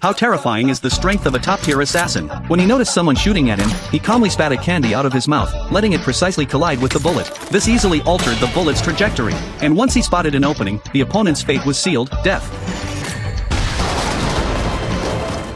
How terrifying is the strength of a top-tier assassin? When he noticed someone shooting at him, he calmly spat a candy out of his mouth, letting it precisely collide with the bullet. This easily altered the bullet's trajectory. And once he spotted an opening, the opponent's fate was sealed, death.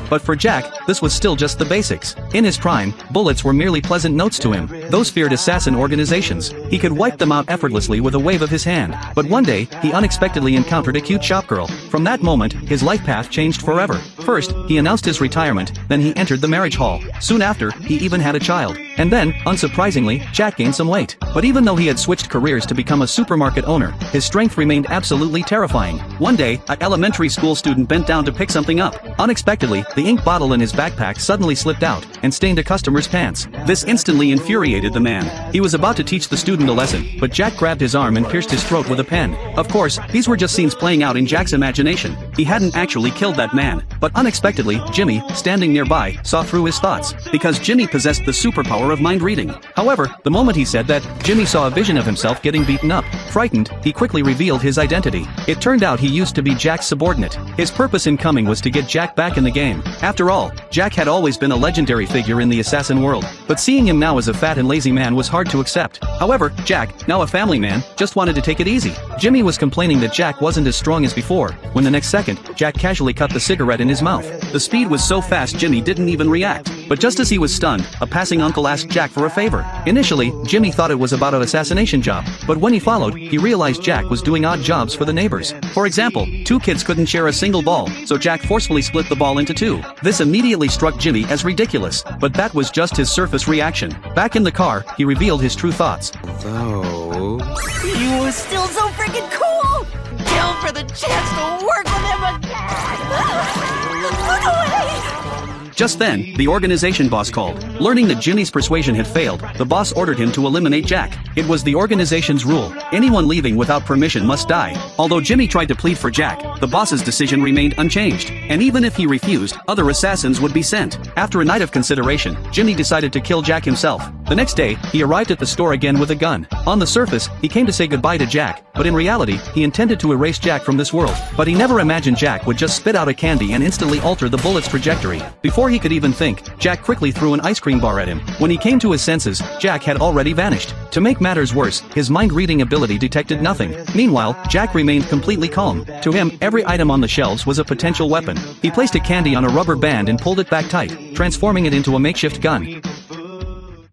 But for Jack, this was still just the basics. In his prime, bullets were merely pleasant notes to him. Those feared assassin organizations. He could wipe them out effortlessly with a wave of his hand. But one day, he unexpectedly encountered a cute shopgirl. From that moment, his life path changed forever. First, he announced his retirement, then he entered the marriage hall. Soon after, he even had a child. And then, unsurprisingly, Jack gained some weight. But even though he had switched careers to become a supermarket owner, his strength remained absolutely terrifying. One day, an elementary school student bent down to pick something up. Unexpectedly, the ink bottle in his backpack suddenly slipped out and stained a customer's pants. This instantly infuriated the man. He was about to teach the student a lesson, but Jack grabbed his arm and pierced his throat with a pen. Of course, these were just scenes playing out in Jack's imagination. He hadn't actually killed that man. But unexpectedly, Jimmy, standing nearby, saw through his thoughts. Because Jimmy possessed the superpower of mind reading. However, the moment he said that, Jimmy saw a vision of himself getting beaten up. Frightened, he quickly revealed his identity. It turned out he used to be Jack's subordinate. His purpose in coming was to get Jack back in the game. After all, Jack had always been a legendary figure in the assassin world. But seeing him now as a fat and lazy man was hard to accept. However, Jack, now a family man, just wanted to take it easy. Jimmy was complaining that Jack wasn't as strong as before, when the next second, Jack casually cut the cigarette in his mouth. The speed was so fast Jimmy didn't even react. But just as he was stunned, a passing uncle asked Jack for a favor. Initially, Jimmy thought it was about an assassination job, but when he followed, he realized Jack was doing odd jobs for the neighbors. For example, two kids couldn't share a single ball, so Jack forcefully split the ball into two. This immediately struck Jimmy as ridiculous, but that was just his surface reaction. Back in the car, he revealed his true thoughts. Though... You were still so freaking cool! Kill for the chance to work with him again! Look away! Just then, the organization boss called. Learning that Jimmy's persuasion had failed, the boss ordered him to eliminate Jack. It was the organization's rule. Anyone leaving without permission must die. Although Jimmy tried to plead for Jack, the boss's decision remained unchanged. And even if he refused, other assassins would be sent. After a night of consideration, Jimmy decided to kill Jack himself. The next day, he arrived at the store again with a gun. On the surface, he came to say goodbye to Jack, but in reality, he intended to erase Jack from this world. But he never imagined Jack would just spit out a candy and instantly alter the bullet's trajectory. Before he could even think, Jack quickly threw an ice cream bar at him. When he came to his senses, Jack had already vanished. To make matters worse, his mind-reading ability detected nothing. Meanwhile, Jack remained completely calm. To him, every item on the shelves was a potential weapon. He placed a candy on a rubber band and pulled it back tight, transforming it into a makeshift gun.